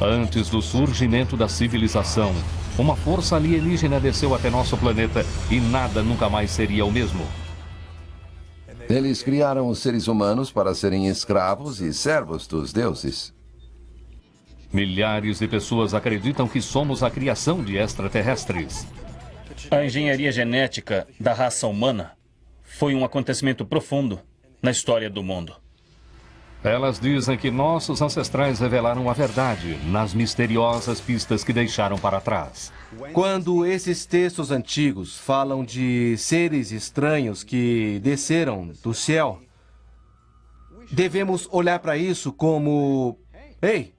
Antes do surgimento da civilização, uma força alienígena desceu até nosso planeta e nada nunca mais seria o mesmo. Eles criaram os seres humanos para serem escravos e servos dos deuses. Milhares de pessoas acreditam que somos a criação de extraterrestres. A engenharia genética da raça humana foi um acontecimento profundo na história do mundo. Elas dizem que nossos ancestrais revelaram a verdade nas misteriosas pistas que deixaram para trás. Quando esses textos antigos falam de seres estranhos que desceram do céu, devemos olhar para isso como... Ei,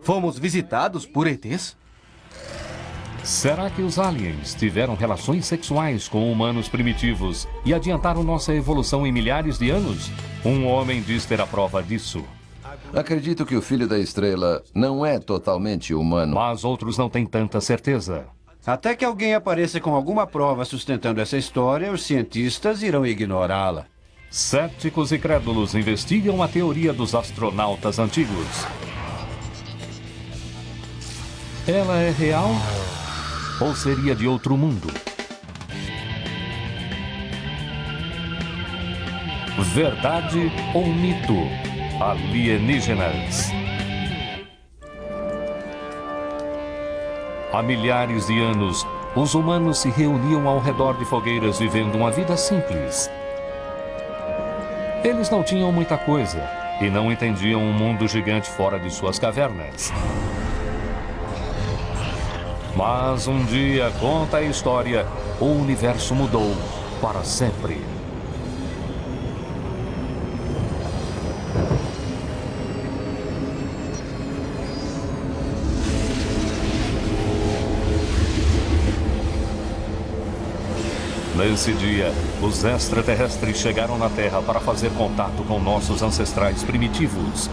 fomos visitados por ETs? Será que os aliens tiveram relações sexuais com humanos primitivos e adiantaram nossa evolução em milhares de anos? Um homem diz ter a prova disso. Acredito que o Filho da Estrela não é totalmente humano. Mas outros não têm tanta certeza. Até que alguém apareça com alguma prova sustentando essa história, os cientistas irão ignorá-la. Céticos e crédulos investigam a teoria dos astronautas antigos. Ela é real? Ou seria de outro mundo? Verdade ou mito? Alienígenas. Há milhares de anos, os humanos se reuniam ao redor de fogueiras vivendo uma vida simples. Eles não tinham muita coisa e não entendiam um mundo gigante fora de suas cavernas. Mas um dia, conta a história, o universo mudou para sempre. Nesse dia, os extraterrestres chegaram na Terra para fazer contato com nossos ancestrais primitivos.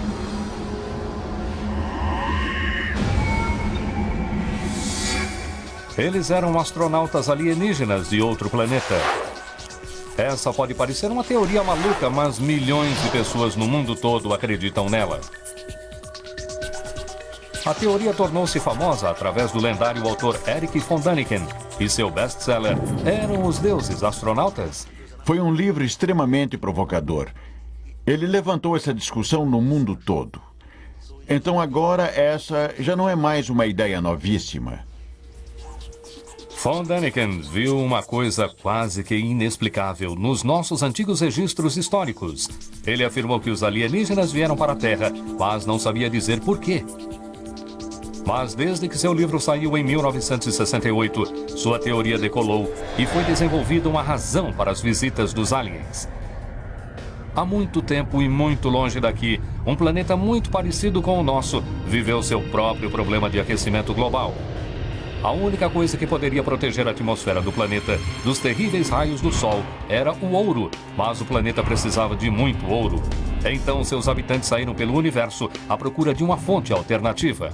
Eles eram astronautas alienígenas de outro planeta. Essa pode parecer uma teoria maluca, mas milhões de pessoas no mundo todo acreditam nela. A teoria tornou-se famosa através do lendário autor Erich von Däniken e seu best-seller Eram os Deuses Astronautas? Foi um livro extremamente provocador. Ele levantou essa discussão no mundo todo. Então agora essa já não é mais uma ideia novíssima. Von Däniken viu uma coisa quase que inexplicável nos nossos antigos registros históricos. Ele afirmou que os alienígenas vieram para a Terra, mas não sabia dizer por quê. Mas desde que seu livro saiu em 1968, sua teoria decolou e foi desenvolvida uma razão para as visitas dos aliens. Há muito tempo e muito longe daqui, um planeta muito parecido com o nosso viveu seu próprio problema de aquecimento global. A única coisa que poderia proteger a atmosfera do planeta dos terríveis raios do Sol era o ouro, mas o planeta precisava de muito ouro. Então seus habitantes saíram pelo universo à procura de uma fonte alternativa.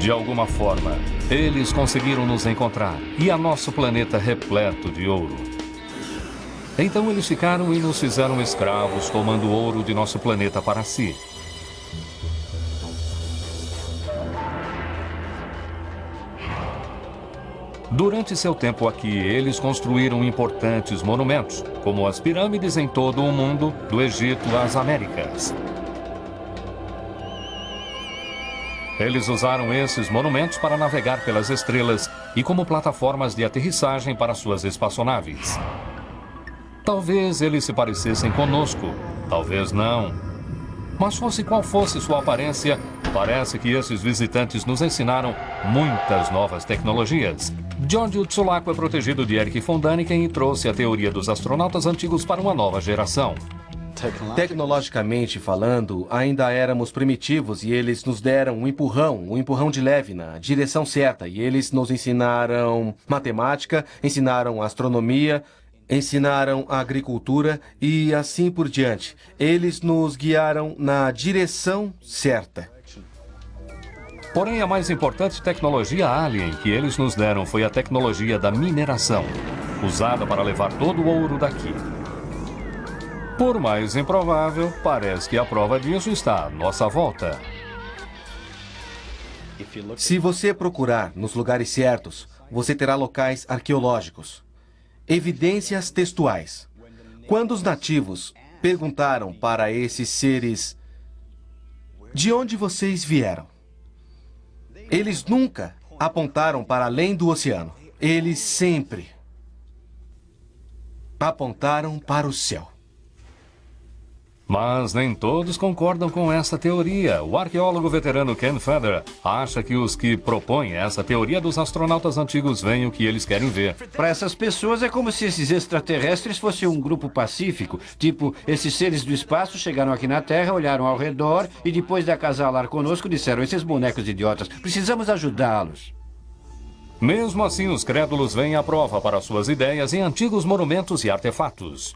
De alguma forma, eles conseguiram nos encontrar e a nosso planeta repleto de ouro. Então eles ficaram e nos fizeram escravos, tomando o ouro de nosso planeta para si. Durante seu tempo aqui, eles construíram importantes monumentos, como as pirâmides em todo o mundo, do Egito às Américas. Eles usaram esses monumentos para navegar pelas estrelas e como plataformas de aterrissagem para suas espaçonaves. Talvez eles se parecessem conosco, talvez não. Mas fosse qual fosse sua aparência, parece que esses visitantes nos ensinaram muitas novas tecnologias. Giorgio Tsulaco é protegido de Erich von Däniken e trouxe a teoria dos astronautas antigos para uma nova geração. Tecnologicamente falando, ainda éramos primitivos e eles nos deram um empurrão de leve na direção certa. E eles nos ensinaram matemática, ensinaram astronomia, ensinaram a agricultura e assim por diante. Eles nos guiaram na direção certa. Porém, a mais importante tecnologia alien que eles nos deram foi a tecnologia da mineração, usada para levar todo o ouro daqui. Por mais improvável, parece que a prova disso está à nossa volta. Se você procurar nos lugares certos, você terá locais arqueológicos. Evidências textuais. Quando os nativos perguntaram para esses seres: de onde vocês vieram? Eles nunca apontaram para além do oceano. Eles sempre apontaram para o céu. Mas nem todos concordam com essa teoria. O arqueólogo veterano Ken Feder acha que os que propõem essa teoria dos astronautas antigos veem o que eles querem ver. Para essas pessoas é como se esses extraterrestres fossem um grupo pacífico. Tipo, esses seres do espaço chegaram aqui na Terra, olharam ao redor e depois de acasalar conosco disseram: esses bonecos idiotas, precisamos ajudá-los. Mesmo assim, os crédulos veem a prova para suas ideias em antigos monumentos e artefatos.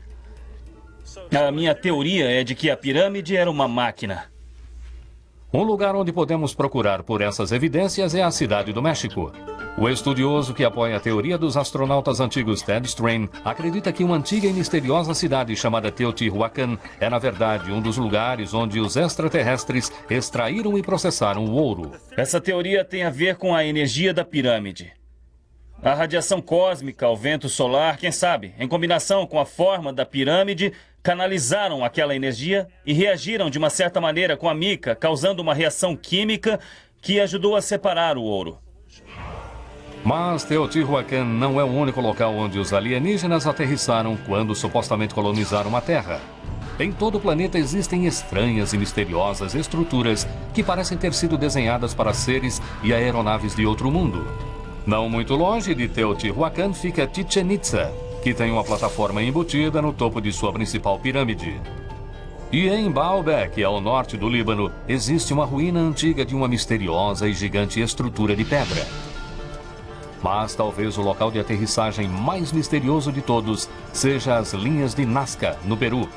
A minha teoria é de que a pirâmide era uma máquina. Um lugar onde podemos procurar por essas evidências é a cidade do México. O estudioso que apoia a teoria dos astronautas antigos Ted Strain acredita que uma antiga e misteriosa cidade chamada Teotihuacan é, na verdade, um dos lugares onde os extraterrestres extraíram e processaram o ouro. Essa teoria tem a ver com a energia da pirâmide. A radiação cósmica, o vento solar, quem sabe, em combinação com a forma da pirâmide, canalizaram aquela energia e reagiram de uma certa maneira com a mica, causando uma reação química que ajudou a separar o ouro. Mas Teotihuacan não é o único local onde os alienígenas aterrissaram quando supostamente colonizaram a Terra. Em todo o planeta existem estranhas e misteriosas estruturas que parecem ter sido desenhadas para seres e aeronaves de outro mundo. Não muito longe de Teotihuacan fica Chichén Itzá, que tem uma plataforma embutida no topo de sua principal pirâmide. E em Baalbek, ao norte do Líbano, existe uma ruína antiga de uma misteriosa e gigante estrutura de pedra. Mas talvez o local de aterrissagem mais misterioso de todos seja as linhas de Nazca, no Peru.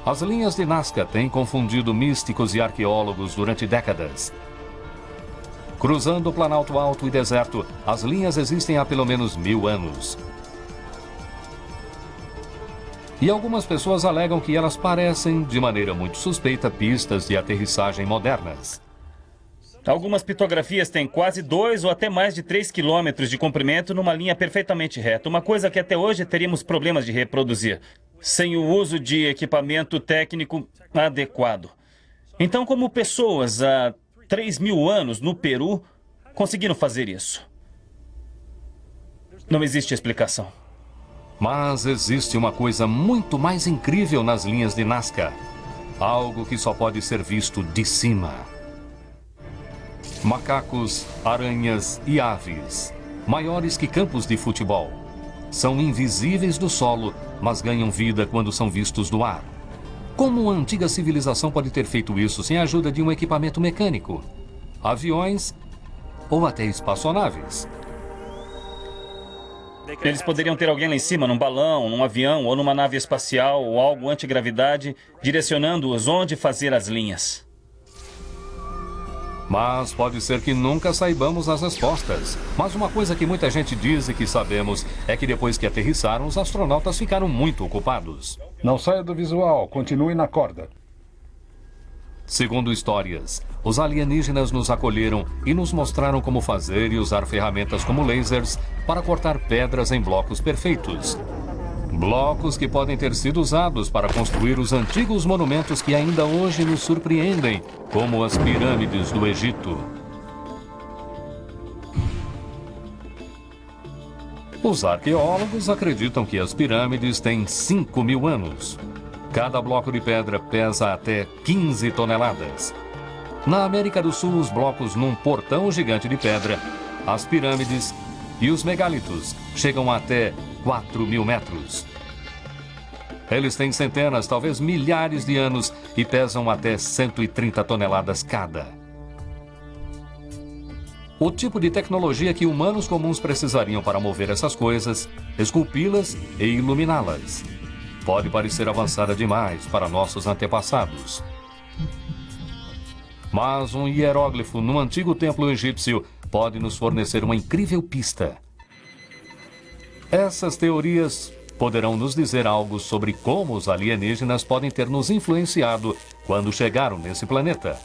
As linhas de Nazca têm confundido místicos e arqueólogos durante décadas. Cruzando o Planalto Alto e Deserto, as linhas existem há pelo menos 1000 anos. E algumas pessoas alegam que elas parecem, de maneira muito suspeita, pistas de aterrissagem modernas. Algumas pitografias têm quase 2 ou até mais de 3 quilômetros de comprimento numa linha perfeitamente reta, uma coisa que até hoje teríamos problemas de reproduzir, sem o uso de equipamento técnico adequado. Então, como pessoas há 3.000 anos no Peru conseguiram fazer isso? Não existe explicação. Mas existe uma coisa muito mais incrível nas linhas de Nazca. Algo que só pode ser visto de cima. Macacos, aranhas e aves, maiores que campos de futebol. São invisíveis do solo, mas ganham vida quando são vistos do ar. Como uma antiga civilização pode ter feito isso sem a ajuda de um equipamento mecânico? Aviões ou até espaçonaves? Eles poderiam ter alguém lá em cima, num balão, num avião ou numa nave espacial ou algo antigravidade, direcionando-os onde fazer as linhas. Mas pode ser que nunca saibamos as respostas. Mas uma coisa que muita gente diz e que sabemos é que depois que aterrissaram, os astronautas ficaram muito ocupados. Não saia do visual, continue na corda. Segundo histórias, os alienígenas nos acolheram e nos mostraram como fazer e usar ferramentas como lasers para cortar pedras em blocos perfeitos. Blocos que podem ter sido usados para construir os antigos monumentos que ainda hoje nos surpreendem, como as pirâmides do Egito. Os arqueólogos acreditam que as pirâmides têm 5.000 anos. Cada bloco de pedra pesa até 15 toneladas. Na América do Sul, os blocos num portão gigante de pedra, as pirâmides e os megalitos chegam até 4.000 metros. Eles têm centenas, talvez milhares de anos e pesam até 130 toneladas cada. O tipo de tecnologia que humanos comuns precisariam para mover essas coisas, esculpi-las e iluminá-las, pode parecer avançada demais para nossos antepassados. Mas um hieróglifo num antigo templo egípcio pode nos fornecer uma incrível pista. Essas teorias poderão nos dizer algo sobre como os alienígenas podem ter nos influenciado quando chegaram nesse planeta.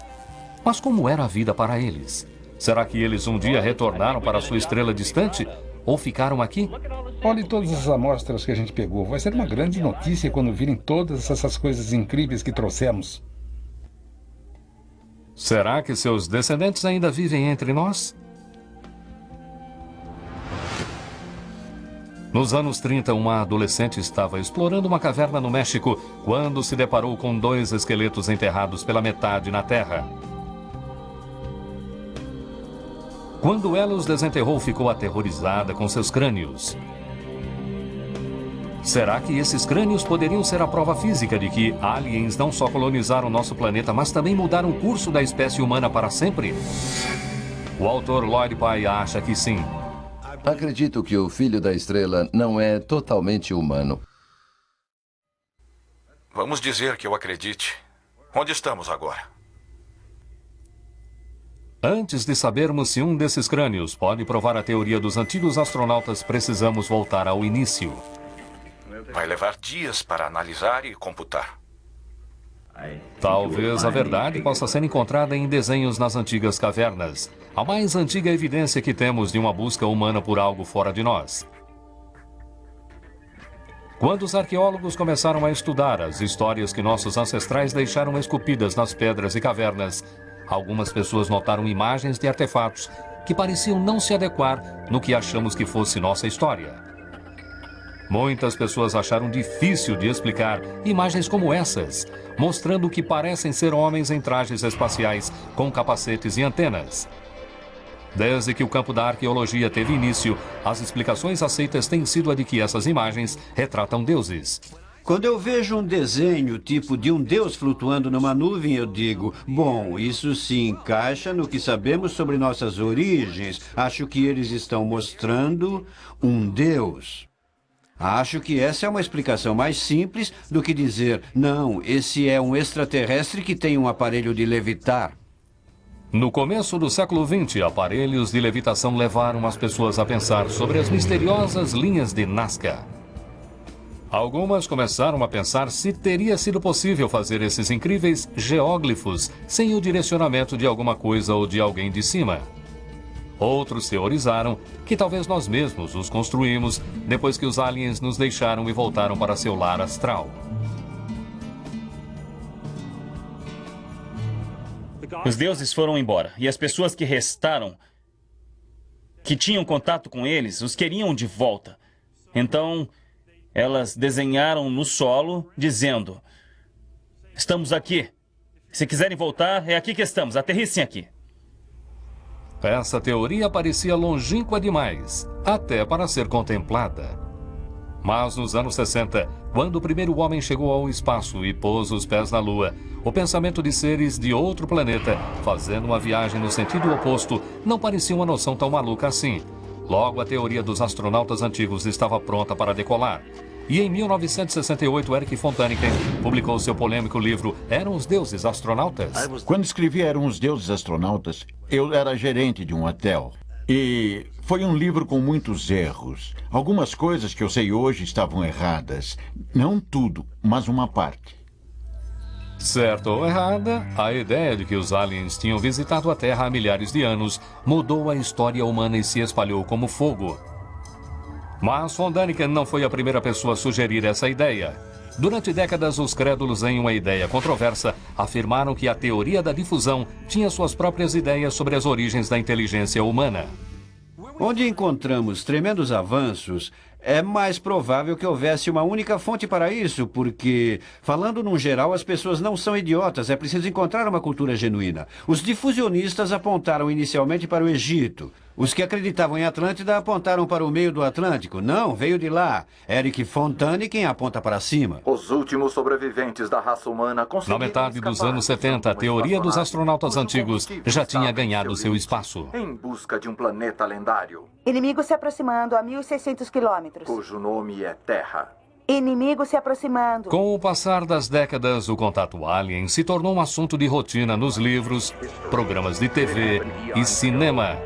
Mas como era a vida para eles? Será que eles um dia retornaram para sua estrela distante? Ou ficaram aqui? Olhe todas as amostras que a gente pegou. Vai ser uma grande notícia quando virem todas essas coisas incríveis que trouxemos. Será que seus descendentes ainda vivem entre nós? Nos anos 30, uma adolescente estava explorando uma caverna no México quando se deparou com 2 esqueletos enterrados pela metade na terra. Quando ela os desenterrou, ficou aterrorizada com seus crânios. Será que esses crânios poderiam ser a prova física de que aliens não só colonizaram nosso planeta, mas também mudaram o curso da espécie humana para sempre? O autor Lloyd Pye acha que sim. Acredito que o Filho da Estrela não é totalmente humano. Vamos dizer que eu acredite. Onde estamos agora? Antes de sabermos se um desses crânios pode provar a teoria dos antigos astronautas, precisamos voltar ao início. Vai levar dias para analisar e computar. Talvez a verdade possa ser encontrada em desenhos nas antigas cavernas. A mais antiga evidência que temos de uma busca humana por algo fora de nós. Quando os arqueólogos começaram a estudar as histórias que nossos ancestrais deixaram esculpidas nas pedras e cavernas, algumas pessoas notaram imagens de artefatos que pareciam não se adequar no que achamos que fosse nossa história. Muitas pessoas acharam difícil de explicar imagens como essas, mostrando que parecem ser homens em trajes espaciais com capacetes e antenas. Desde que o campo da arqueologia teve início, as explicações aceitas têm sido a de que essas imagens retratam deuses. Quando eu vejo um desenho tipo de um deus flutuando numa nuvem, eu digo, bom, isso se encaixa no que sabemos sobre nossas origens. Acho que eles estão mostrando um deus. Acho que essa é uma explicação mais simples do que dizer, não, esse é um extraterrestre que tem um aparelho de levitar. No começo do século XX, aparelhos de levitação levaram as pessoas a pensar sobre as misteriosas linhas de Nazca. Algumas começaram a pensar se teria sido possível fazer esses incríveis geóglifos sem o direcionamento de alguma coisa ou de alguém de cima. Outros teorizaram que talvez nós mesmos os construímos depois que os aliens nos deixaram e voltaram para seu lar astral. Os deuses foram embora e as pessoas que restaram, que tinham contato com eles, os queriam de volta. Então, elas desenharam no solo, dizendo, estamos aqui. Se quiserem voltar, é aqui que estamos, aterrissem aqui. Essa teoria parecia longínqua demais, até para ser contemplada. Mas nos anos 60, quando o primeiro homem chegou ao espaço e pôs os pés na Lua, o pensamento de seres de outro planeta fazendo uma viagem no sentido oposto não parecia uma noção tão maluca assim. Logo, a teoria dos astronautas antigos estava pronta para decolar. E em 1968, Erich von Däniken publicou seu polêmico livro Eram os Deuses Astronautas? Quando escrevi Eram os Deuses Astronautas, eu era gerente de um hotel. E foi um livro com muitos erros. Algumas coisas que eu sei hoje estavam erradas. Não tudo, mas uma parte. Certo ou errada, a ideia de que os aliens tinham visitado a Terra há milhares de anos mudou a história humana e se espalhou como fogo. Mas von Däniken não foi a primeira pessoa a sugerir essa ideia. Durante décadas, os crédulos em uma ideia controversa afirmaram que a teoria da difusão tinha suas próprias ideias sobre as origens da inteligência humana. Onde encontramos tremendos avanços, é mais provável que houvesse uma única fonte para isso, porque, falando num geral, as pessoas não são idiotas, é preciso encontrar uma cultura genuína. Os difusionistas apontaram inicialmente para o Egito. Os que acreditavam em Atlântida apontaram para o meio do Atlântico. Não, veio de lá. Erich von Däniken aponta para cima. Os últimos sobreviventes da raça humana conseguiram Na metade dos anos 70, a teoria dos astronautas antigos já tinha ganhado seu espaço. Em busca de um planeta lendário, Inimigo se aproximando a 1.600 quilômetros. cujo nome é Terra. Inimigo se aproximando. Com o passar das décadas, o contato alien se tornou um assunto de rotina nos livros, programas de TV e cinema.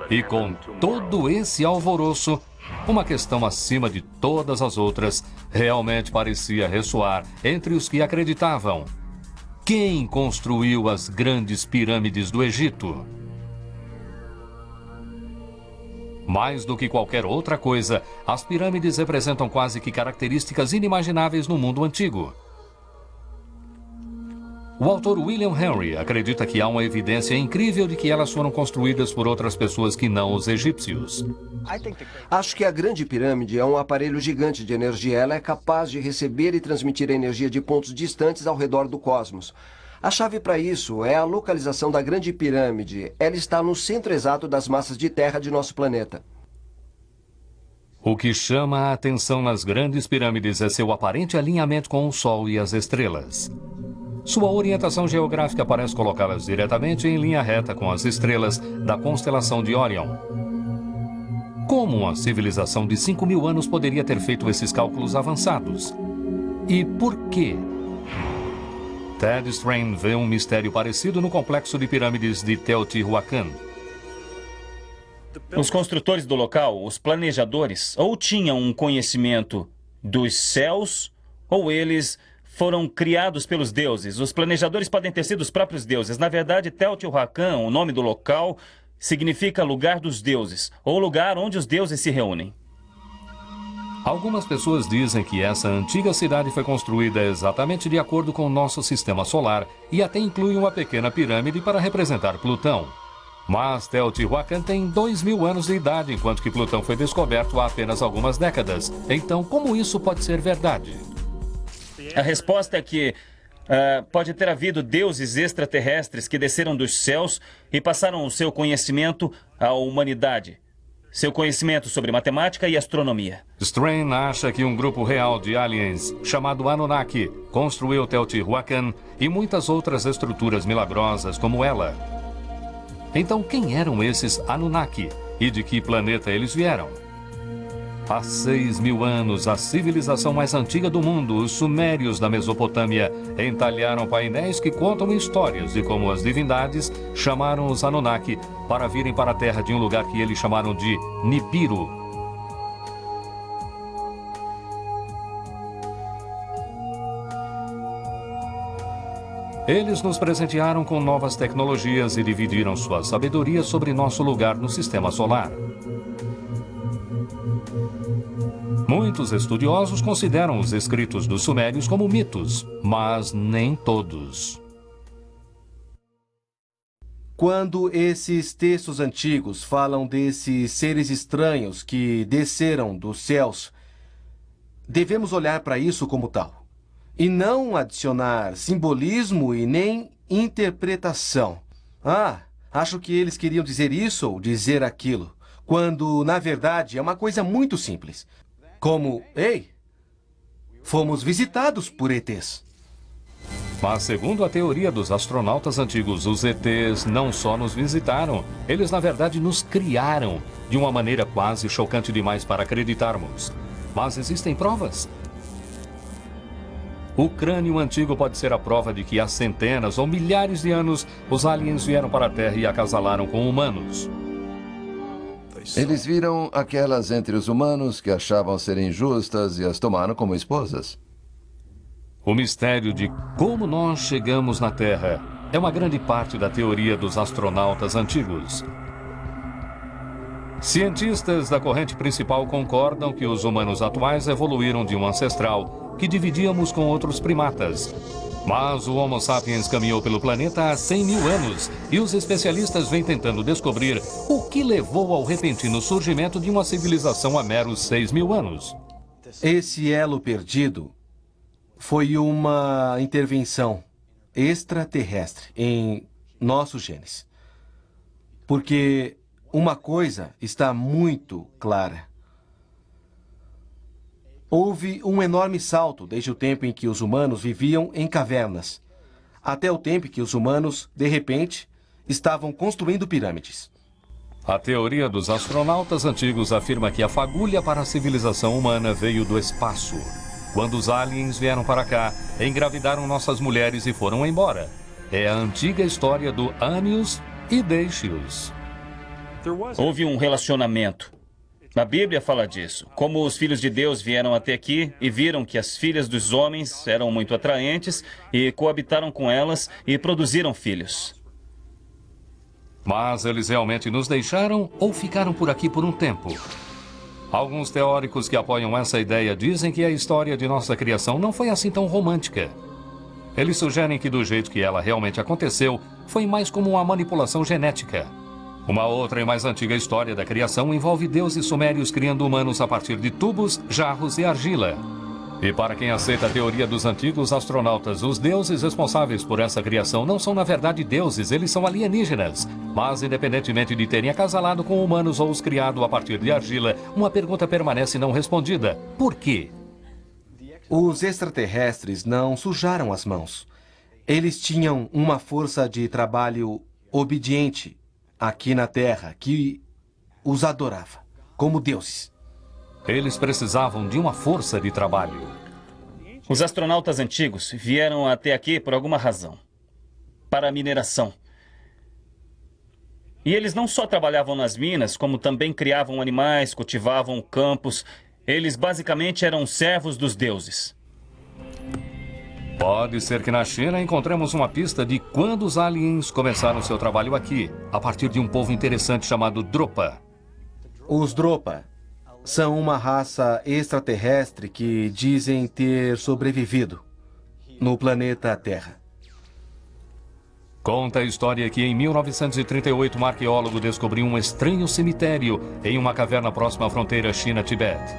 E com todo esse alvoroço, Uma questão acima de todas as outras realmente parecia ressoar entre os que acreditavam. Quem construiu as grandes pirâmides do Egito? Mais do que qualquer outra coisa, as pirâmides representam quase que características inimagináveis no mundo antigo. O autor William Henry acredita que há uma evidência incrível de que elas foram construídas por outras pessoas que não os egípcios. Acho que a Grande Pirâmide é um aparelho gigante de energia. Ela é capaz de receber e transmitir a energia de pontos distantes ao redor do cosmos. A chave para isso é a localização da Grande Pirâmide. Ela está no centro exato das massas de terra de nosso planeta. O que chama a atenção nas grandes pirâmides é seu aparente alinhamento com o Sol e as estrelas. Sua orientação geográfica parece colocá-las diretamente em linha reta com as estrelas da constelação de Orion. Como uma civilização de 5.000 anos poderia ter feito esses cálculos avançados? E por quê? Ted Strain vê um mistério parecido no complexo de pirâmides de Teotihuacan. Os construtores do local, os planejadores, ou tinham um conhecimento dos céus, ou eles foram criados pelos deuses. Os planejadores podem ter sido os próprios deuses. Na verdade, Teotihuacan, o nome do local, significa lugar dos deuses, ou lugar onde os deuses se reúnem. Algumas pessoas dizem que essa antiga cidade foi construída exatamente de acordo com o nosso sistema solar e até inclui uma pequena pirâmide para representar Plutão. Mas Teotihuacan tem 2.000 anos de idade, enquanto que Plutão foi descoberto há apenas algumas décadas. Então, como isso pode ser verdade? A resposta é que pode ter havido deuses extraterrestres que desceram dos céus e passaram o seu conhecimento à humanidade. Seu conhecimento sobre matemática e astronomia. Strain acha que um grupo real de aliens, chamado Anunnaki, construiu Teotihuacan e muitas outras estruturas milagrosas como ela. Então, quem eram esses Anunnaki e de que planeta eles vieram? Há 6.000 anos, a civilização mais antiga do mundo, os sumérios da Mesopotâmia, entalharam painéis que contam histórias de como as divindades chamaram os Anunnaki para virem para a Terra de um lugar que eles chamaram de Nibiru. Eles nos presentearam com novas tecnologias e dividiram sua sabedoria sobre nosso lugar no sistema solar. Muitos estudiosos consideram os escritos dos sumérios como mitos, mas nem todos. Quando esses textos antigos falam desses seres estranhos que desceram dos céus, devemos olhar para isso como tal, e não adicionar simbolismo e nem interpretação. Acho que eles queriam dizer isso ou dizer aquilo, quando, na verdade, é uma coisa muito simples. Como, fomos visitados por ETs. Mas, segundo a teoria dos astronautas antigos, os ETs não só nos visitaram, eles, na verdade, nos criaram de uma maneira quase chocante demais para acreditarmos. Mas existem provas. O crânio antigo pode ser a prova de que há centenas ou milhares de anos os aliens vieram para a Terra e acasalaram com humanos. Eles viram aquelas entre os humanos que achavam serem justas e as tomaram como esposas. O mistério de como nós chegamos na Terra é uma grande parte da teoria dos astronautas antigos. Cientistas da corrente principal concordam que os humanos atuais evoluíram de um ancestral que dividíamos com outros primatas. Mas o Homo sapiens caminhou pelo planeta há 100.000 anos e os especialistas vêm tentando descobrir o que levou ao repentino surgimento de uma civilização há meros 6.000 anos. Esse elo perdido foi uma intervenção extraterrestre em nossos genes. Porque uma coisa está muito clara. Houve um enorme salto desde o tempo em que os humanos viviam em cavernas, até o tempo em que os humanos, de repente, estavam construindo pirâmides. A teoria dos astronautas antigos afirma que a fagulha para a civilização humana veio do espaço. Quando os aliens vieram para cá, engravidaram nossas mulheres e foram embora. É a antiga história do ame-os e deixe-os. Houve um relacionamento. A Bíblia fala disso. Como os filhos de Deus vieram até aqui e viram que as filhas dos homens eram muito atraentes e coabitaram com elas e produziram filhos. Mas eles realmente nos deixaram ou ficaram por aqui por um tempo? Alguns teóricos que apoiam essa ideia dizem que a história de nossa criação não foi assim tão romântica. Eles sugerem que do jeito que ela realmente aconteceu, foi mais como uma manipulação genética. Uma outra e mais antiga história da criação envolve deuses sumérios criando humanos a partir de tubos, jarros e argila. E para quem aceita a teoria dos antigos astronautas, os deuses responsáveis por essa criação não são na verdade deuses, eles são alienígenas. Mas independentemente de terem acasalado com humanos ou os criado a partir de argila, uma pergunta permanece não respondida. Por quê? Os extraterrestres não sujaram as mãos. Eles tinham uma força de trabalho obediente aqui na Terra que os adorava como deuses. Eles precisavam de uma força de trabalho. Os astronautas antigos vieram até aqui por alguma razão. Para a mineração. E eles não só trabalhavam nas minas, como também criavam animais, cultivavam campos. Eles basicamente eram servos dos deuses. Pode ser que na China encontremos uma pista de quando os aliens começaram seu trabalho aqui, a partir de um povo interessante chamado Dropa. Os Dropa são uma raça extraterrestre que dizem ter sobrevivido no planeta Terra. Conta a história que em 1938 um arqueólogo descobriu um estranho cemitério em uma caverna próxima à fronteira China-Tibete.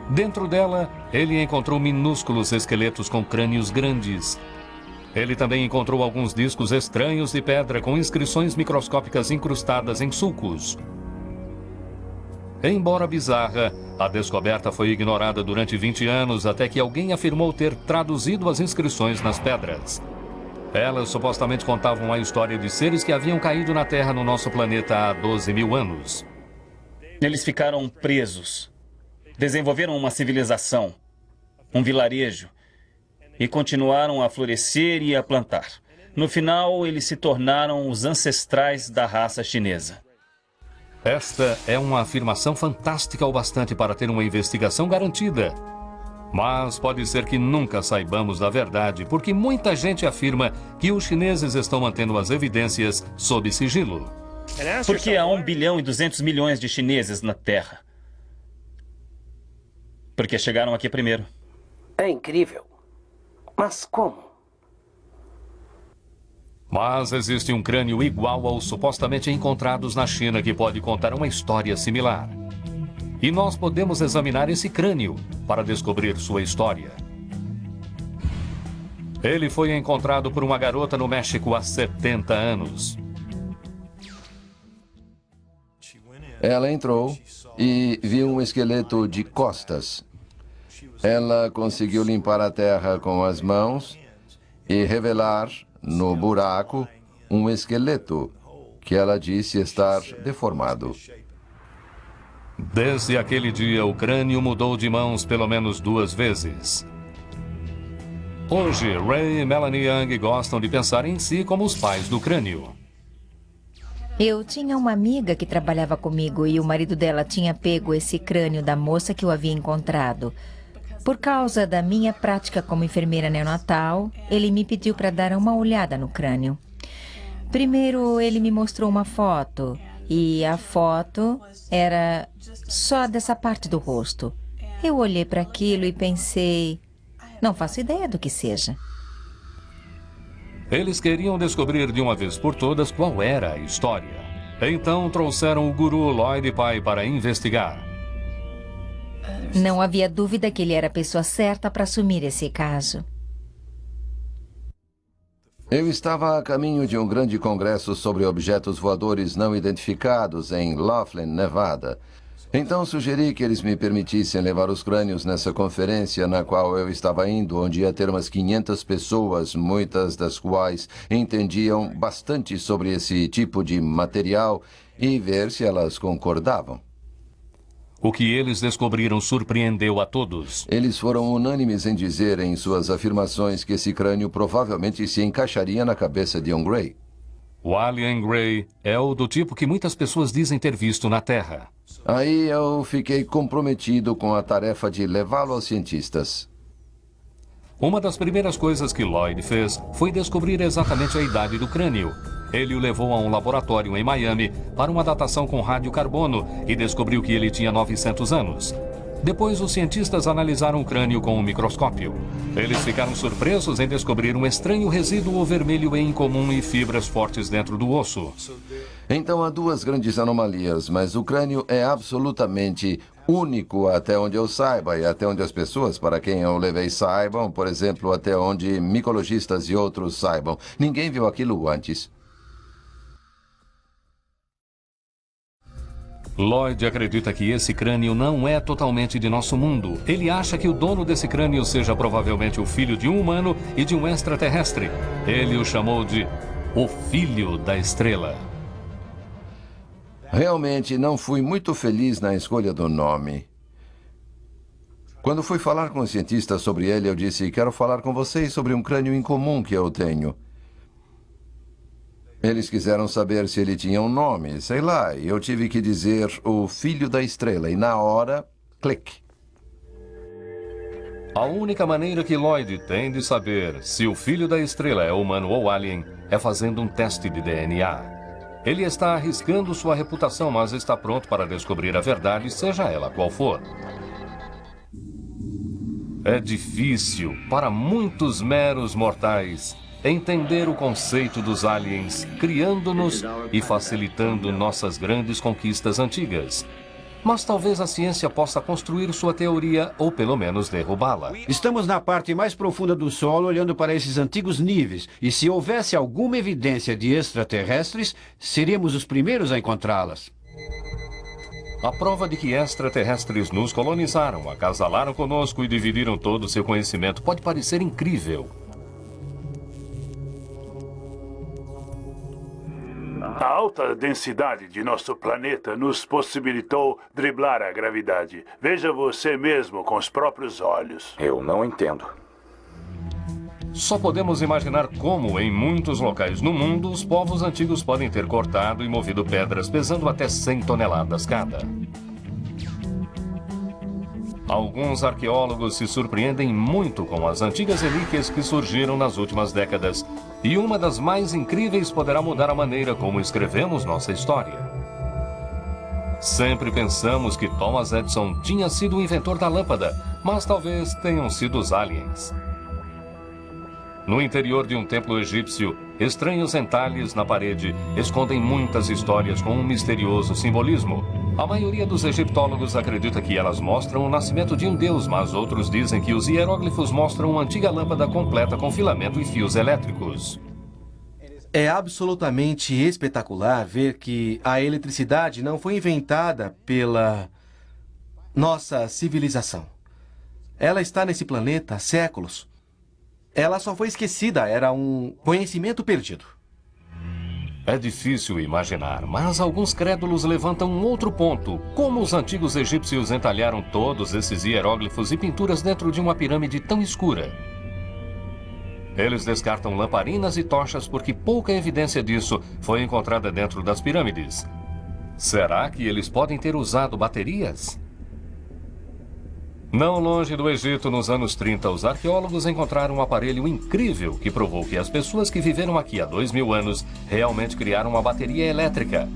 Dentro dela, ele encontrou minúsculos esqueletos com crânios grandes. Ele também encontrou alguns discos estranhos de pedra com inscrições microscópicas incrustadas em sulcos. Embora bizarra, a descoberta foi ignorada durante 20 anos até que alguém afirmou ter traduzido as inscrições nas pedras. Elas supostamente contavam a história de seres que haviam caído na Terra no nosso planeta há 12 mil anos. Eles ficaram presos. Desenvolveram uma civilização, um vilarejo, e continuaram a florescer e a plantar. No final, eles se tornaram os ancestrais da raça chinesa. Esta é uma afirmação fantástica o bastante para ter uma investigação garantida. Mas pode ser que nunca saibamos da verdade, porque muita gente afirma que os chineses estão mantendo as evidências sob sigilo. Porque há 1 bilhão e 200 milhões de chineses na Terra. Porque chegaram aqui primeiro. É incrível. Mas como? Mas existe um crânio igual aos supostamente encontrados na China que pode contar uma história similar. E nós podemos examinar esse crânio para descobrir sua história. Ele foi encontrado por uma garota no México há 70 anos. Ela entrou e viu um esqueleto de costas. Ela conseguiu limpar a terra com as mãos e revelar no buraco um esqueleto que ela disse estar deformado. Desde aquele dia, o crânio mudou de mãos pelo menos 2 vezes. Hoje, Ray e Melanie Young gostam de pensar em si como os pais do crânio. Eu tinha uma amiga que trabalhava comigo e o marido dela tinha pego esse crânio da moça que eu havia encontrado. Por causa da minha prática como enfermeira neonatal, ele me pediu para dar uma olhada no crânio. Primeiro, ele me mostrou uma foto, e a foto era só dessa parte do rosto. Eu olhei para aquilo e pensei, não faço ideia do que seja. Eles queriam descobrir de uma vez por todas qual era a história. Então trouxeram o guru Lloyd Pai para investigar. Não havia dúvida que ele era a pessoa certa para assumir esse caso. Eu estava a caminho de um grande congresso sobre objetos voadores não identificados em Laughlin, Nevada. Então sugeri que eles me permitissem levar os crânios nessa conferência na qual eu estava indo, onde ia ter umas 500 pessoas, muitas das quais entendiam bastante sobre esse tipo de material, e ver se elas concordavam. O que eles descobriram surpreendeu a todos. Eles foram unânimes em dizer em suas afirmações que esse crânio provavelmente se encaixaria na cabeça de John Gray. O Alien Grey é o do tipo que muitas pessoas dizem ter visto na Terra. Aí eu fiquei comprometido com a tarefa de levá-lo aos cientistas. Uma das primeiras coisas que Lloyd fez foi descobrir exatamente a idade do crânio. Ele o levou a um laboratório em Miami para uma datação com radiocarbono e descobriu que ele tinha 900 anos. Depois, os cientistas analisaram o crânio com um microscópio. Eles ficaram surpresos em descobrir um estranho resíduo vermelho e incomum e fibras fortes dentro do osso. Então há duas grandes anomalias, mas o crânio é absolutamente único até onde eu saiba e até onde as pessoas para quem eu levei saibam, por exemplo, até onde micologistas e outros saibam. Ninguém viu aquilo antes. Lloyd acredita que esse crânio não é totalmente de nosso mundo. Ele acha que o dono desse crânio seja provavelmente o filho de um humano e de um extraterrestre. Ele o chamou de o Filho da Estrela. Realmente não fui muito feliz na escolha do nome. Quando fui falar com os cientistas sobre ele, eu disse: quero falar com vocês sobre um crânio incomum que eu tenho. Eles quiseram saber se ele tinha um nome, sei lá, e eu tive que dizer o Filho da Estrela, e na hora, clique. A única maneira que Lloyd tem de saber se o Filho da Estrela é humano ou alien é fazendo um teste de DNA. Ele está arriscando sua reputação, mas está pronto para descobrir a verdade, seja ela qual for. É difícil para muitos meros mortais entender o conceito dos aliens, criando-nos e facilitando nossas grandes conquistas antigas. Mas talvez a ciência possa construir sua teoria ou pelo menos derrubá-la. Estamos na parte mais profunda do solo olhando para esses antigos níveis. E se houvesse alguma evidência de extraterrestres, seríamos os primeiros a encontrá-las. A prova de que extraterrestres nos colonizaram, acasalaram conosco e dividiram todo o seu conhecimento pode parecer incrível. A alta densidade de nosso planeta nos possibilitou driblar a gravidade. Veja você mesmo com os próprios olhos. Eu não entendo. Só podemos imaginar como, em muitos locais no mundo, os povos antigos podem ter cortado e movido pedras pesando até 100 toneladas cada. Alguns arqueólogos se surpreendem muito com as antigas relíquias que surgiram nas últimas décadas. E uma das mais incríveis poderá mudar a maneira como escrevemos nossa história. Sempre pensamos que Thomas Edison tinha sido o inventor da lâmpada, mas talvez tenham sido os aliens. No interior de um templo egípcio, estranhos entalhes na parede escondem muitas histórias com um misterioso simbolismo. A maioria dos egiptólogos acredita que elas mostram o nascimento de um deus, mas outros dizem que os hieróglifos mostram uma antiga lâmpada completa com filamento e fios elétricos. É absolutamente espetacular ver que a eletricidade não foi inventada pela nossa civilização. Ela está nesse planeta há séculos. Ela só foi esquecida, era um conhecimento perdido. É difícil imaginar, mas alguns crédulos levantam um outro ponto. Como os antigos egípcios entalharam todos esses hieróglifos e pinturas dentro de uma pirâmide tão escura? Eles descartam lamparinas e tochas porque pouca evidência disso foi encontrada dentro das pirâmides. Será que eles podem ter usado baterias? Não longe do Egito, nos anos 30, os arqueólogos encontraram um aparelho incrível que provou que as pessoas que viveram aqui há 2000 anos realmente criaram uma bateria elétrica.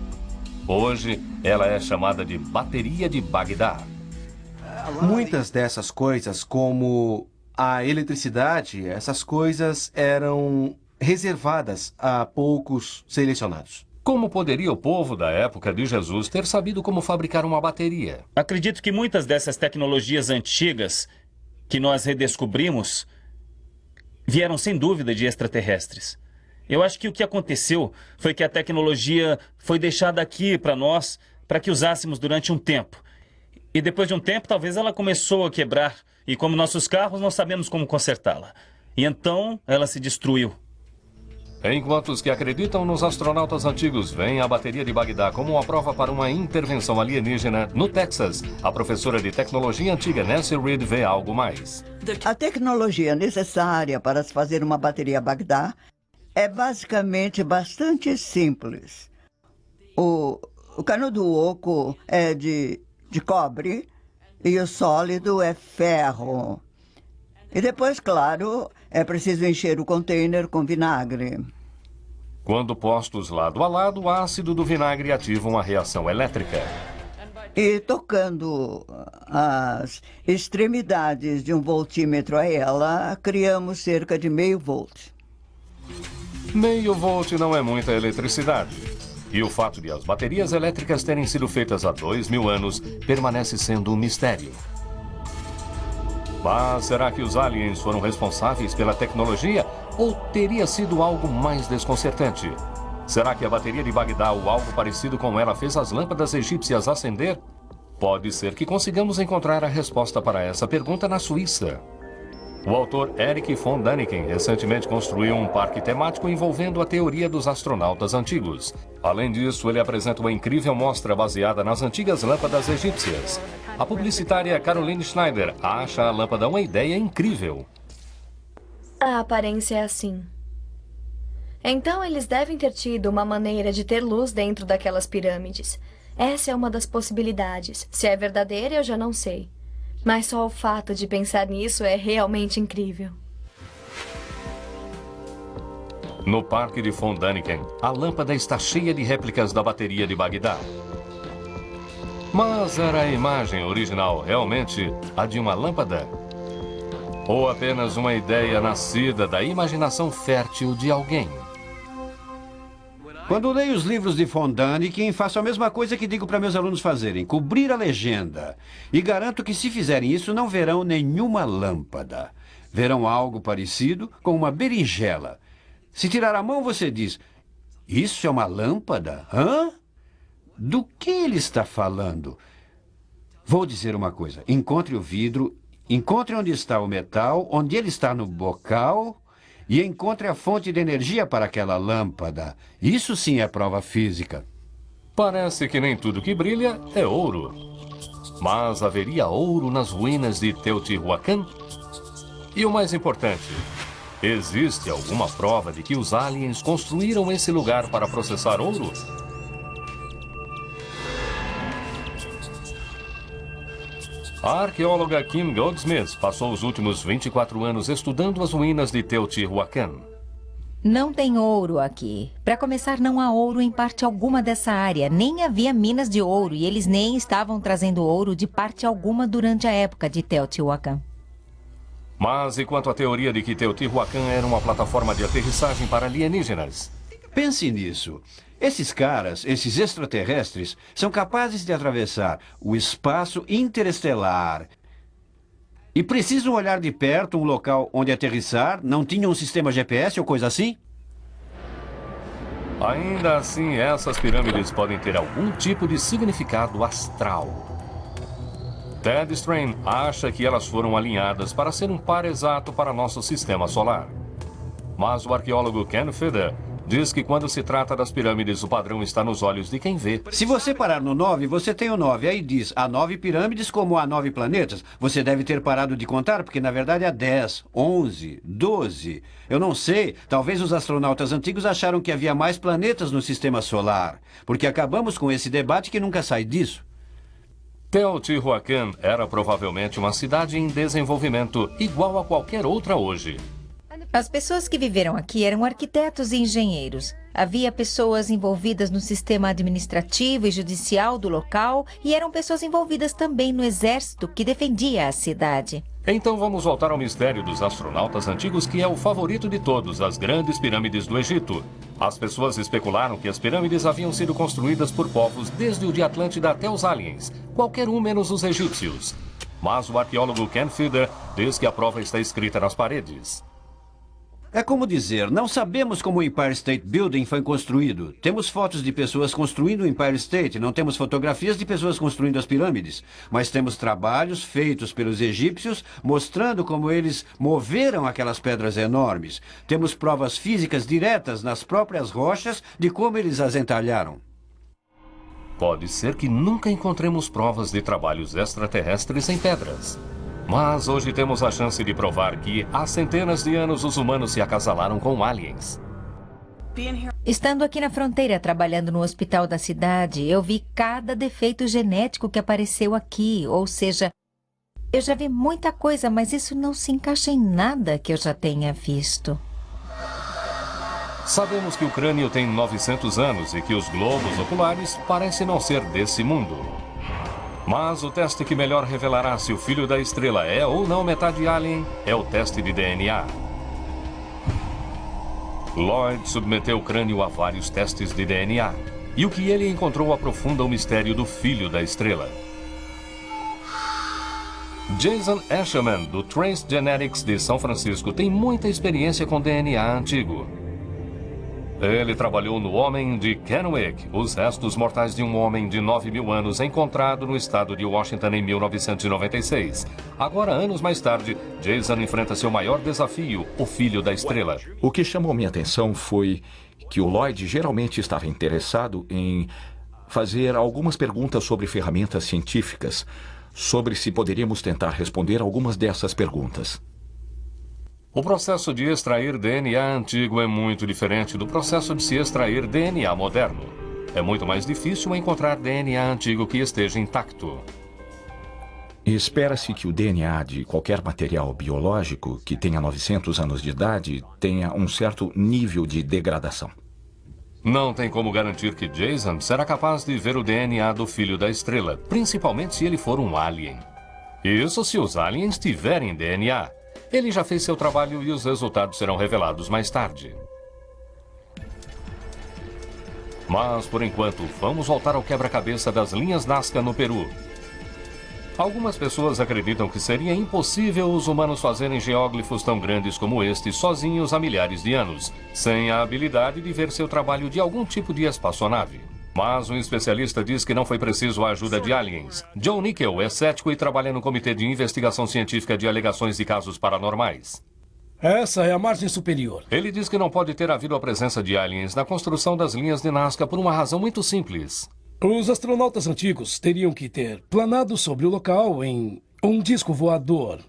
Hoje, ela é chamada de Bateria de Bagdá. Muitas dessas coisas, como a eletricidade, essas coisas eram reservadas a poucos selecionados. Como poderia o povo da época de Jesus ter sabido como fabricar uma bateria? Acredito que muitas dessas tecnologias antigas que nós redescobrimos vieram sem dúvida de extraterrestres. Eu acho que o que aconteceu foi que a tecnologia foi deixada aqui para nós, para que usássemos durante um tempo. E depois de um tempo, talvez ela começou a quebrar. E como nossos carros, não sabemos como consertá-la. E então, ela se destruiu. Enquanto os que acreditam nos astronautas antigos veem a bateria de Bagdá como uma prova para uma intervenção alienígena, no Texas, a professora de tecnologia antiga Nancy Reed vê algo mais. A tecnologia necessária para se fazer uma bateria Bagdá é basicamente bastante simples. O canudo oco é de cobre e o sólido é ferro. E depois, claro, é preciso encher o container com vinagre. Quando postos lado a lado, o ácido do vinagre ativa uma reação elétrica. E tocando as extremidades de um voltímetro a ela, criamos cerca de meio volt. Meio volt não é muita eletricidade. E o fato de as baterias elétricas terem sido feitas há 2.000 anos permanece sendo um mistério. Mas será que os aliens foram responsáveis pela tecnologia ou teria sido algo mais desconcertante? Será que a bateria de Bagdá ou algo parecido com ela fez as lâmpadas egípcias acender? Pode ser que consigamos encontrar a resposta para essa pergunta na Suíça. O autor Erich von Däniken recentemente construiu um parque temático envolvendo a teoria dos astronautas antigos. Além disso, ele apresenta uma incrível mostra baseada nas antigas lâmpadas egípcias. A publicitária Caroline Schneider acha a lâmpada uma ideia incrível. A aparência é assim. Então eles devem ter tido uma maneira de ter luz dentro daquelas pirâmides. Essa é uma das possibilidades. Se é verdadeira, eu já não sei. Mas só o fato de pensar nisso é realmente incrível. No parque de von Däniken, a lâmpada está cheia de réplicas da bateria de Bagdá. Mas era a imagem original realmente a de uma lâmpada? Ou apenas uma ideia nascida da imaginação fértil de alguém? Quando leio os livros de von Däniken, faço a mesma coisa que digo para meus alunos fazerem, cobrir a legenda. E garanto que se fizerem isso, não verão nenhuma lâmpada. Verão algo parecido com uma berinjela. Se tirar a mão, você diz, isso é uma lâmpada? Hã? Do que ele está falando? Vou dizer uma coisa, encontre o vidro, encontre onde está o metal, onde ele está no bocal... E encontre a fonte de energia para aquela lâmpada. Isso sim é prova física. Parece que nem tudo que brilha é ouro. Mas haveria ouro nas ruínas de Teotihuacan? E o mais importante, existe alguma prova de que os aliens construíram esse lugar para processar ouro? A arqueóloga Kim Goldsmith passou os últimos 24 anos estudando as ruínas de Teotihuacan. Não tem ouro aqui. Para começar, não há ouro em parte alguma dessa área. Nem havia minas de ouro e eles nem estavam trazendo ouro de parte alguma durante a época de Teotihuacan. Mas e quanto à teoria de que Teotihuacan era uma plataforma de aterrissagem para alienígenas? Pense nisso. Esses caras, esses extraterrestres, são capazes de atravessar o espaço interestelar. E precisam olhar de perto um local onde aterrissar? Não tinham um sistema GPS ou coisa assim? Ainda assim, essas pirâmides podem ter algum tipo de significado astral. Ted Strain acha que elas foram alinhadas para ser um par exato para nosso sistema solar. Mas o arqueólogo Ken Feder diz que quando se trata das pirâmides, o padrão está nos olhos de quem vê. Se você parar no 9, você tem o 9. Aí diz, há 9 pirâmides como há 9 planetas. Você deve ter parado de contar, porque na verdade há 10, 11, 12. Eu não sei, talvez os astronautas antigos acharam que havia mais planetas no sistema solar. Porque acabamos com esse debate que nunca sai disso. Teotihuacan era provavelmente uma cidade em desenvolvimento, igual a qualquer outra hoje. As pessoas que viveram aqui eram arquitetos e engenheiros. Havia pessoas envolvidas no sistema administrativo e judicial do local e eram pessoas envolvidas também no exército que defendia a cidade. Então vamos voltar ao mistério dos astronautas antigos, que é o favorito de todos, as grandes pirâmides do Egito. As pessoas especularam que as pirâmides haviam sido construídas por povos desde o de Atlântida até os aliens, qualquer um menos os egípcios. Mas o arqueólogo Ken Feder diz que a prova está escrita nas paredes. É como dizer, não sabemos como o Empire State Building foi construído. Temos fotos de pessoas construindo o Empire State, não temos fotografias de pessoas construindo as pirâmides. Mas temos trabalhos feitos pelos egípcios mostrando como eles moveram aquelas pedras enormes. Temos provas físicas diretas nas próprias rochas de como eles as entalharam. Pode ser que nunca encontremos provas de trabalhos extraterrestres em pedras. Mas hoje temos a chance de provar que há centenas de anos os humanos se acasalaram com aliens. Estando aqui na fronteira, trabalhando no hospital da cidade, eu vi cada defeito genético que apareceu aqui. Ou seja, eu já vi muita coisa, mas isso não se encaixa em nada que eu já tenha visto. Sabemos que o crânio tem 900 anos e que os globos oculares parecem não ser desse mundo. Mas o teste que melhor revelará se o filho da estrela é ou não metade alien é o teste de DNA. Lloyd submeteu o crânio a vários testes de DNA. E o que ele encontrou aprofunda o mistério do filho da estrela. Jason Eshelman, do Trace Genetics de São Francisco, tem muita experiência com DNA antigo. Ele trabalhou no Homem de Kennewick, os restos mortais de um homem de 9.000 anos encontrado no estado de Washington em 1996. Agora, anos mais tarde, Jason enfrenta seu maior desafio, o filho da estrela. O que chamou minha atenção foi que o Lloyd geralmente estava interessado em fazer algumas perguntas sobre ferramentas científicas, sobre se poderíamos tentar responder algumas dessas perguntas. O processo de extrair DNA antigo é muito diferente do processo de se extrair DNA moderno. É muito mais difícil encontrar DNA antigo que esteja intacto. Espera-se que o DNA de qualquer material biológico que tenha 900 anos de idade tenha um certo nível de degradação. Não tem como garantir que Jason será capaz de ver o DNA do filho da estrela, principalmente se ele for um alien. Isso se os aliens tiverem DNA. Ele já fez seu trabalho e os resultados serão revelados mais tarde. Mas, por enquanto, vamos voltar ao quebra-cabeça das linhas Nazca no Peru. Algumas pessoas acreditam que seria impossível os humanos fazerem geóglifos tão grandes como este sozinhos há milhares de anos, sem a habilidade de ver seu trabalho de algum tipo de espaçonave. Mas um especialista diz que não foi preciso a ajuda de aliens. Joe Nickel é cético e trabalha no Comitê de Investigação Científica de Alegações de Casos Paranormais. Essa é a margem superior. Ele diz que não pode ter havido a presença de aliens na construção das linhas de Nazca por uma razão muito simples. Os astronautas antigos teriam que ter planado sobre o local em um disco voador.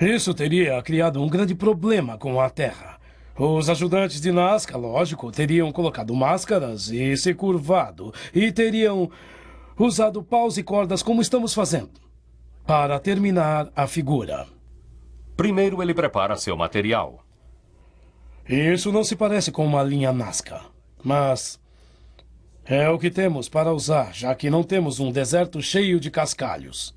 Isso teria criado um grande problema com a Terra. Os ajudantes de Nazca, lógico, teriam colocado máscaras e se curvado. E teriam usado paus e cordas como estamos fazendo, para terminar a figura. Primeiro ele prepara seu material. Isso não se parece com uma linha Nazca, mas é o que temos para usar, já que não temos um deserto cheio de cascalhos.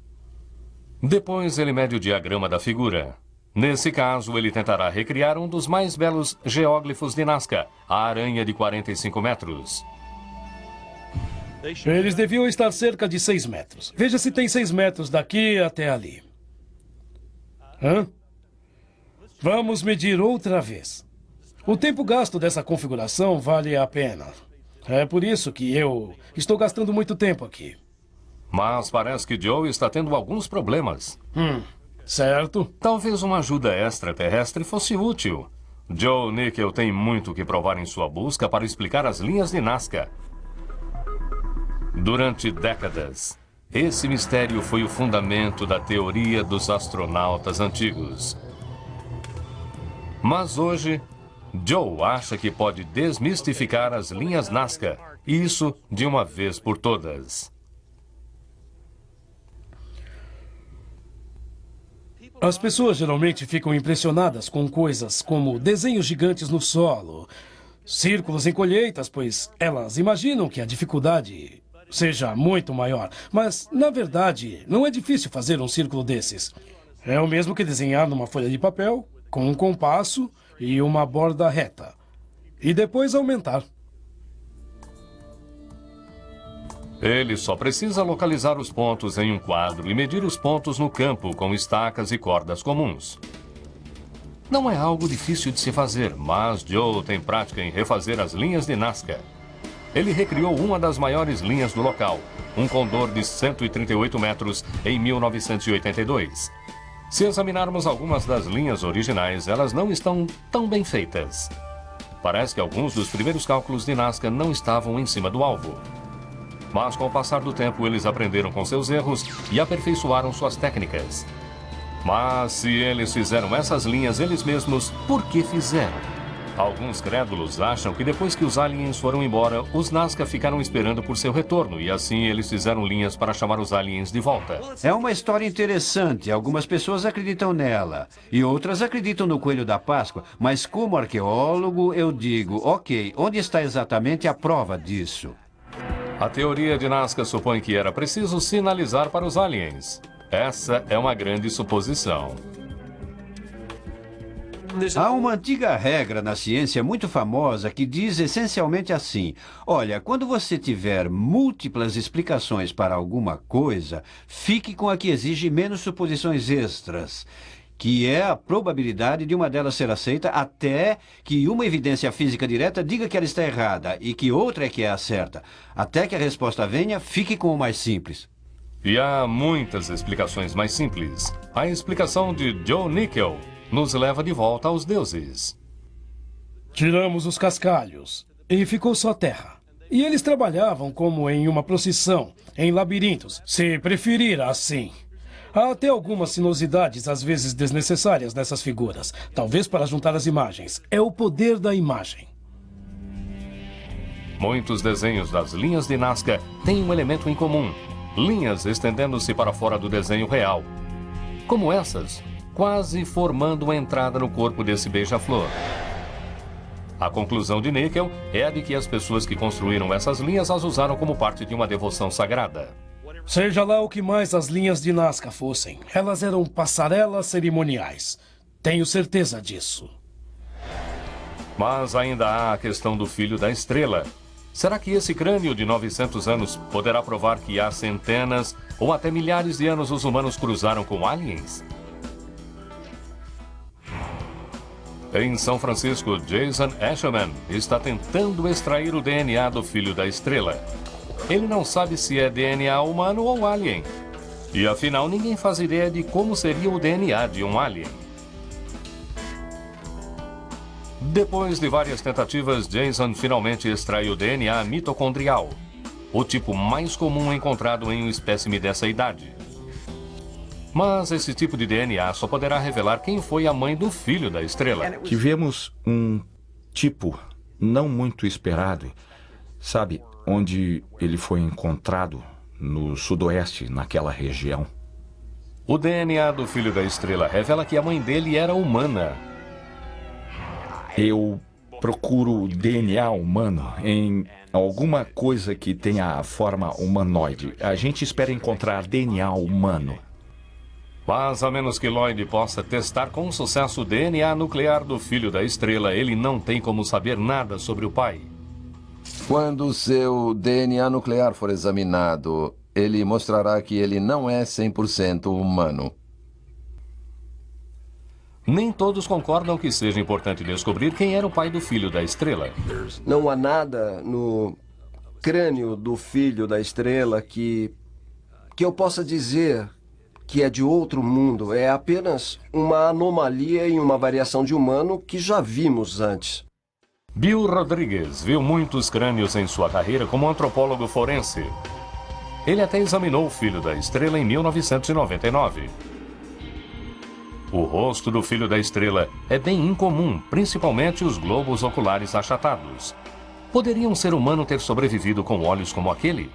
Depois ele mede o diagrama da figura. Nesse caso, ele tentará recriar um dos mais belos geóglifos de Nazca, a aranha de 45 metros. Eles deviam estar cerca de 6 metros. Veja se tem 6 metros daqui até ali. Vamos medir outra vez. O tempo gasto dessa configuração vale a pena. É por isso que eu estou gastando muito tempo aqui. Mas parece que Joe está tendo alguns problemas. Certo. Talvez uma ajuda extraterrestre fosse útil. Joe Nickel tem muito o que provar em sua busca para explicar as linhas de Nazca. Durante décadas, esse mistério foi o fundamento da teoria dos astronautas antigos. Mas hoje, Joe acha que pode desmistificar as linhas Nazca, e isso de uma vez por todas. As pessoas geralmente ficam impressionadas com coisas como desenhos gigantes no solo, círculos em colheitas, pois elas imaginam que a dificuldade seja muito maior. Mas, na verdade, não é difícil fazer um círculo desses. É o mesmo que desenhar numa folha de papel, com um compasso e uma borda reta. E depois aumentar. Ele só precisa localizar os pontos em um quadro e medir os pontos no campo com estacas e cordas comuns. Não é algo difícil de se fazer, mas Joe tem prática em refazer as linhas de Nazca. Ele recriou uma das maiores linhas do local, um condor de 138 metros, em 1982. Se examinarmos algumas das linhas originais, elas não estão tão bem feitas. Parece que alguns dos primeiros cálculos de Nazca não estavam em cima do alvo. Mas com o passar do tempo, eles aprenderam com seus erros e aperfeiçoaram suas técnicas. Mas se eles fizeram essas linhas eles mesmos, por que fizeram? Alguns crédulos acham que depois que os aliens foram embora, os Nazca ficaram esperando por seu retorno e assim eles fizeram linhas para chamar os aliens de volta. É uma história interessante. Algumas pessoas acreditam nela e outras acreditam no Coelho da Páscoa. Mas como arqueólogo, eu digo, ok, onde está exatamente a prova disso? A teoria de Nazca supõe que era preciso sinalizar para os aliens. Essa é uma grande suposição. Há uma antiga regra na ciência muito famosa que diz essencialmente assim: olha, quando você tiver múltiplas explicações para alguma coisa, fique com a que exige menos suposições extras, que é a probabilidade de uma delas ser aceita até que uma evidência física direta diga que ela está errada e que outra é que é a certa. Até que a resposta venha, fique com o mais simples. E há muitas explicações mais simples. A explicação de Joe Nickel nos leva de volta aos deuses. Tiramos os cascalhos e ficou só terra. E eles trabalhavam como em uma procissão, em labirintos, se preferir assim. Há até algumas sinuosidades, às vezes desnecessárias, nessas figuras. Talvez para juntar as imagens. É o poder da imagem. Muitos desenhos das linhas de Nazca têm um elemento em comum. Linhas estendendo-se para fora do desenho real. Como essas, quase formando uma entrada no corpo desse beija-flor. A conclusão de Nickel é a de que as pessoas que construíram essas linhas as usaram como parte de uma devoção sagrada. Seja lá o que mais as linhas de Nazca fossem, elas eram passarelas cerimoniais. Tenho certeza disso. Mas ainda há a questão do filho da estrela. Será que esse crânio de 900 anos poderá provar que há centenas ou até milhares de anos os humanos cruzaram com aliens? Em São Francisco, Jason Asherman está tentando extrair o DNA do filho da estrela. Ele não sabe se é DNA humano ou alien. E afinal, ninguém faz ideia de como seria o DNA de um alien. Depois de várias tentativas, Jason finalmente extrai o DNA mitocondrial, o tipo mais comum encontrado em um espécime dessa idade. Mas esse tipo de DNA só poderá revelar quem foi a mãe do filho da estrela. Tivemos um tipo não muito esperado, sabe, onde ele foi encontrado no sudoeste, naquela região. O DNA do filho da estrela revela que a mãe dele era humana. Eu procuro DNA humano em alguma coisa que tenha a forma humanoide. A gente espera encontrar DNA humano. Mas a menos que Lloyd possa testar com sucesso o DNA nuclear do filho da estrela, ele não tem como saber nada sobre o pai. Quando seu DNA nuclear for examinado, ele mostrará que ele não é 100% humano. Nem todos concordam que seja importante descobrir quem era o pai do filho da estrela. Não há nada no crânio do filho da estrela que eu possa dizer que é de outro mundo. É apenas uma anomalia em uma variação de humano que já vimos antes. Bill Rodrigues viu muitos crânios em sua carreira como antropólogo forense. Ele até examinou o filho da estrela em 1999. O rosto do filho da estrela é bem incomum, principalmente os globos oculares achatados. Poderia um ser humano ter sobrevivido com olhos como aquele?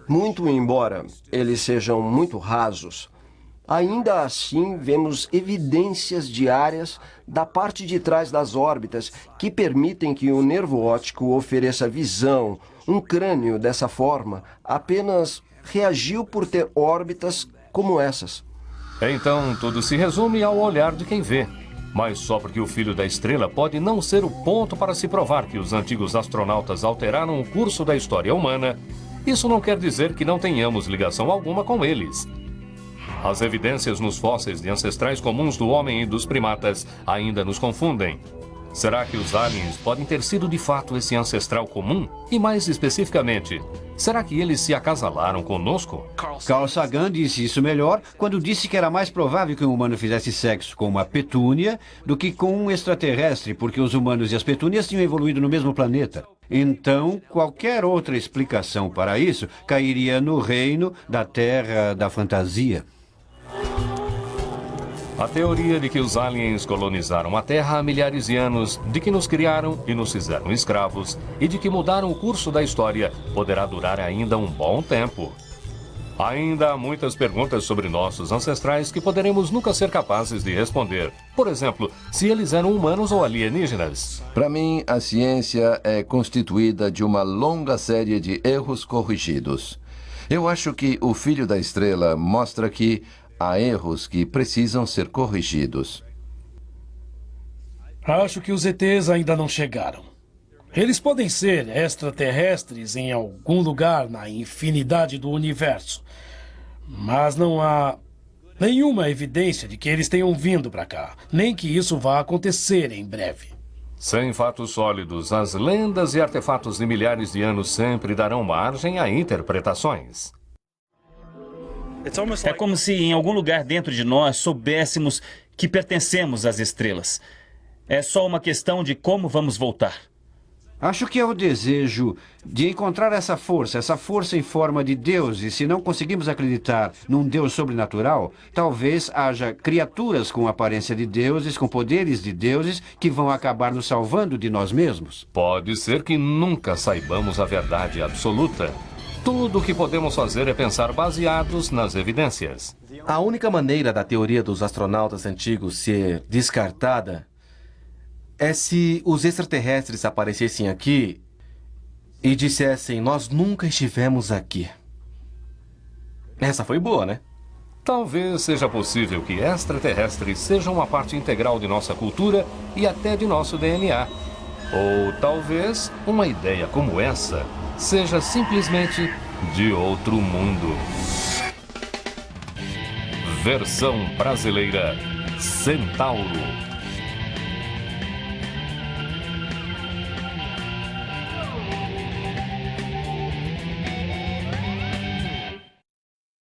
Muito embora eles sejam muito rasos, ainda assim vemos evidências diárias da parte de trás das órbitas que permitem que o nervo óptico ofereça visão. Um crânio dessa forma apenas reagiu por ter órbitas como essas. Então, tudo se resume ao olhar de quem vê. Mas só porque o filho da estrela pode não ser o ponto para se provar que os antigos astronautas alteraram o curso da história humana, isso não quer dizer que não tenhamos ligação alguma com eles. As evidências nos fósseis de ancestrais comuns do homem e dos primatas ainda nos confundem. Será que os aliens podem ter sido de fato esse ancestral comum? E mais especificamente, será que eles se acasalaram conosco? Carl Sagan disse isso melhor quando disse que era mais provável que um humano fizesse sexo com uma petúnia do que com um extraterrestre, porque os humanos e as petúnias tinham evoluído no mesmo planeta. Então, qualquer outra explicação para isso cairia no reino da Terra da Fantasia. A teoria de que os aliens colonizaram a Terra há milhares de anos, de que nos criaram e nos fizeram escravos, e de que mudaram o curso da história, poderá durar ainda um bom tempo. Ainda há muitas perguntas sobre nossos ancestrais que poderemos nunca ser capazes de responder. Por exemplo, se eles eram humanos ou alienígenas. Para mim, a ciência é constituída de uma longa série de erros corrigidos. Eu acho que o Filho da Estrela mostra que há erros que precisam ser corrigidos. Acho que os ETs ainda não chegaram. Eles podem ser extraterrestres em algum lugar na infinidade do universo. Mas não há nenhuma evidência de que eles tenham vindo para cá, nem que isso vá acontecer em breve. Sem fatos sólidos, as lendas e artefatos de milhares de anos sempre darão margem a interpretações. É como se em algum lugar dentro de nós soubéssemos que pertencemos às estrelas. É só uma questão de como vamos voltar. Acho que é o desejo de encontrar essa força em forma de Deus. E se não conseguimos acreditar num Deus sobrenatural, talvez haja criaturas com aparência de deuses, com poderes de deuses, que vão acabar nos salvando de nós mesmos. Pode ser que nunca saibamos a verdade absoluta. Tudo o que podemos fazer é pensar baseados nas evidências. A única maneira da teoria dos astronautas antigos ser descartada é se os extraterrestres aparecessem aqui e dissessem: nós nunca estivemos aqui. Essa foi boa, né? Talvez seja possível que extraterrestres sejam uma parte integral de nossa cultura e até de nosso DNA. Ou talvez uma ideia como essa seja simplesmente de outro mundo. Versão brasileira: Centauro.